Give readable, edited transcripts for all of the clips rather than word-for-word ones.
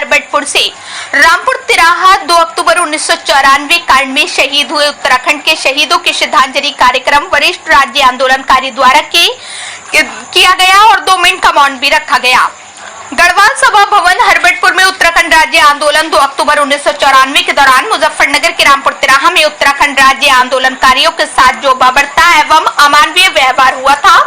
हरबटपुर से रामपुर तिराहा 2 अक्टूबर 1994 कांड में शहीद हुए उत्तराखंड के शहीदों के श्रद्धांजलि कार्यक्रम वरिष्ठ राज्य आंदोलनकारी द्वारा किया गया और 2 मिनट का मौन भी रखा गया। गढ़वाल सभा भवन हरबटपुर में उत्तराखंड राज्य आंदोलन 2 अक्टूबर 1994 के दौरान मुजफ्फरनगर के रामपुर तिराहा में उत्तराखंड राज्य आंदोलनकारियों के साथ जो बर्बरता एवं अमानवीय व्यवहार हुआ था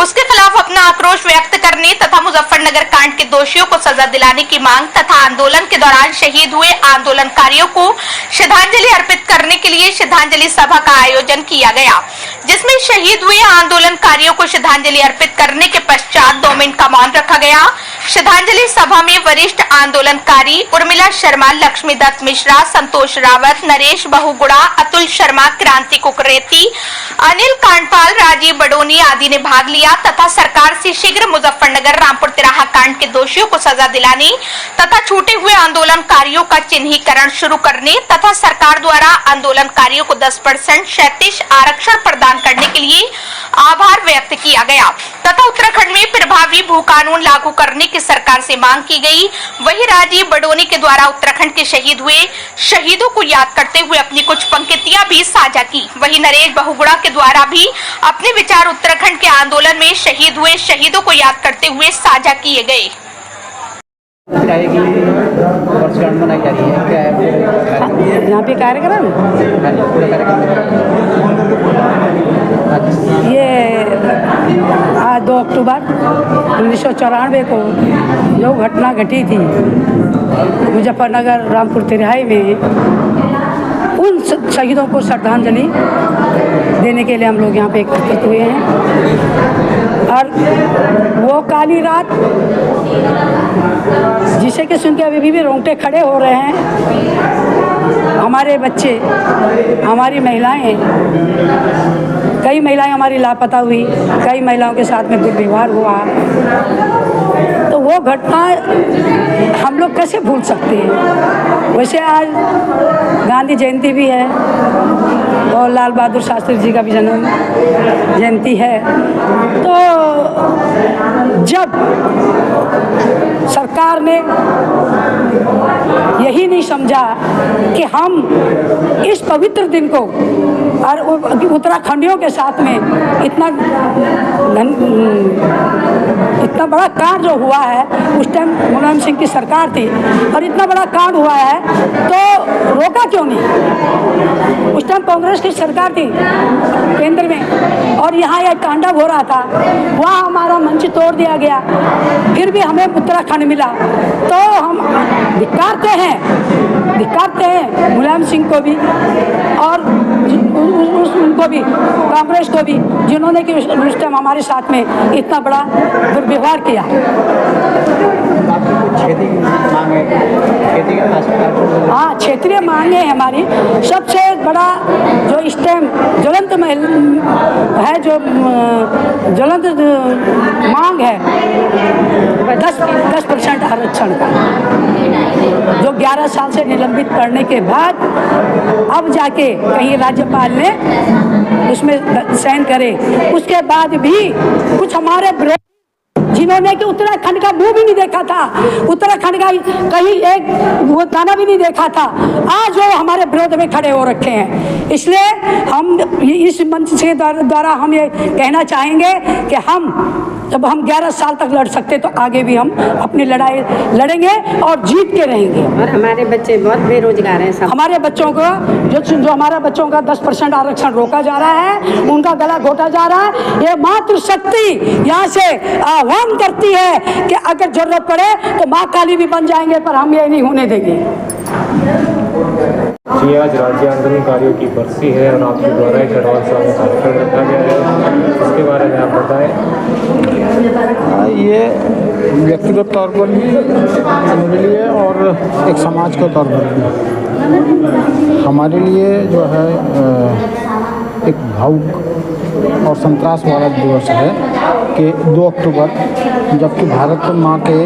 उसके खिलाफ अपना आक्रोश व्यक्त करने तथा मुजफ्फरनगर कांड के दोषियों को सजा दिलाने की मांग तथा आंदोलन के दौरान शहीद हुए आंदोलनकारियों को श्रद्धांजलि अर्पित करने के लिए श्रद्धांजलि सभा का आयोजन किया गया, जिसमें शहीद हुए आंदोलनकारियों को श्रद्धांजलि अर्पित करने के पश्चात 2 मिनट का मौन रखा गया। श्रद्धांजलि सभा में वरिष्ठ आंदोलनकारी उर्मिला शर्मा, लक्ष्मीदत्त मिश्रा, संतोष रावत, नरेश बहुगुणा, अतुल शर्मा, क्रांति कुकरेती, अनिल कांडपाल, राजीव बडोनी आदि ने भाग लिया तथा सरकार से शीघ्र मुजफ्फरनगर रामपुर तिराहा कांड के दोषियों को सजा दिलाने तथा छूटे हुए आंदोलनकारियों का चिन्हीकरण शुरू करने तथा सरकार द्वारा आंदोलनकारियों को 10% क्षैतिज आरक्षण प्रदान करने के लिए आभार व्यक्त किया गया तथा उत्तराखंड में प्रभावी भू कानून लागू करने की सरकार से मांग की गई। वहीं राजीव बडोनी के द्वारा उत्तराखंड के शहीद हुए शहीदों को याद करते हुए अपनी कुछ पंक्तियां भी साझा की। वहीं नरेश बहुगुणा के द्वारा भी अपने विचार उत्तराखंड के आंदोलन में शहीद हुए शहीदों को याद करते हुए साझा किए गए। यहाँ पे कार्यक्रम ये आज 2 अक्टूबर 1994 को जो घटना घटी थी मुजफ्फरनगर रामपुर तिराही में, उन शहीदों को श्रद्धांजलि देने के लिए हम लोग यहाँ पे एकत्रित हुए हैं। और वो काली रात जिसे कि सुन के अभी भी रोंगटे खड़े हो रहे हैं। हमारे बच्चे, हमारी महिलाएं, कई महिलाएं हमारी लापता हुई, कई महिलाओं के साथ में दुर्व्यवहार हुआ, तो वो घटना हम लोग कैसे भूल सकते हैं। वैसे आज गांधी जयंती भी है और लाल बहादुर शास्त्री जी का भी जन्म जयंती है, तो जब सरकार ने यही नहीं समझा कि हम इस पवित्र दिन को और उत्तराखंडियों के साथ में इतना बड़ा कांड जो हुआ है, उस टाइम मुलायम सिंह की सरकार थी और इतना बड़ा कांड हुआ है तो रोका क्यों नहीं। उस टाइम कांग्रेस की सरकार थी केंद्र में और यहाँ यह तांडव हो रहा था, वहाँ हमारा मंच तोड़ दिया गया, फिर भी हमें उत्तराखंड मिला। तो हम धिक्कारते हैं मुलायम सिंह को भी और उनको भी, कांग्रेस को भी, जिन्होंने कि उस टाइम हमारे साथ में इतना बड़ा दुर्व्यवहार किया। हाँ, क्षेत्रीय मांगे हैं हमारी। सबसे बड़ा जो इस टाइम ज्वलंत है, जो ज्वलंत मांग है 10% आरक्षण का, जो 11 साल से निलंबित करने के बाद अब जाके कहीं राज्यपाल ने उसमें साइन करे, उसके बाद भी कुछ हमारे जिन्होंने कि उत्तराखंड का मुंह भी नहीं देखा था, उत्तराखंड का कहीं एक वो दाना भी नहीं देखा था, आज वो हमारे विरोध में खड़े हो रखे हैं। इसलिए हम इस मंच से द्वारा हम ये कहना चाहेंगे कि जब हम 11 साल तक लड़ सकते तो आगे भी हम अपनी लड़ाई लड़ेंगे और जीत के रहेंगे। और हमारे बच्चे बहुत बेरोजगार हैं सब। हमारे बच्चों को जो हमारे बच्चों का 10% आरक्षण रोका जा रहा है, उनका गला घोटा जा रहा है। ये मातृशक्ति यहाँ से आह्वान करती है कि अगर जरूरत पड़े तो माँ काली भी बन जाएंगे, पर हम ये नहीं होने देंगे। जी, आज राज्य आंदोलनकारियों की बरसी है और आपके द्वारा एक गढ़वाल सभा में कार्यक्रम रखा गया है, इसके बारे में आप बताएं। ये व्यक्तिगत तौर पर मेरे लिए और एक समाज के तौर पर भी हमारे लिए जो है एक भावुक और संतरास वाला दिवस है कि 2 अक्टूबर, जबकि भारत माँ के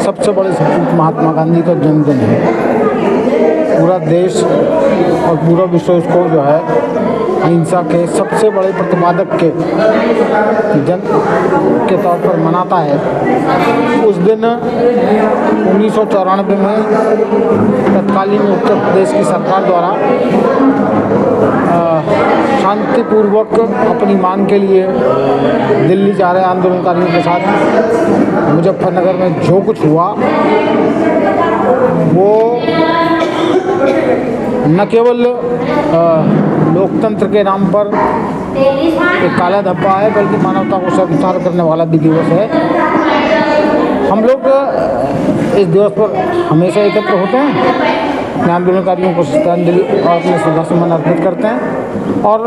सबसे बड़े सपूत महात्मा गांधी का जन्मदिन है। पूरा देश और पूरा विश्व उसको जो है अहिंसा के सबसे बड़े प्रतिपादक के जन के तौर पर मनाता है। उस दिन 1994 में तत्कालीन उत्तर प्रदेश की सरकार द्वारा शांतिपूर्वक अपनी मांग के लिए दिल्ली जा रहे आंदोलनकारियों के साथ मुजफ्फरनगर में जो कुछ हुआ वो न केवल लोकतंत्र के नाम पर एक काला धब्बा है, बल्कि मानवता को शर्मसार करने वाला भी दिवस है। हम लोग इस दिवस पर हमेशा एकत्र होते हैं, आंदोलनकारियों को श्रद्धांजलि और अपने श्रद्धासुमन अर्पित करते हैं और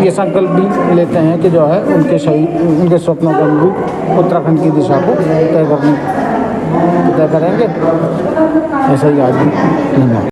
ये संकल्प भी लेते हैं कि जो है उनके स्वप्नों के अनुरूप उत्तराखंड की दिशा को तय करेंगे। ऐसा ही आज भी धन्यवाद।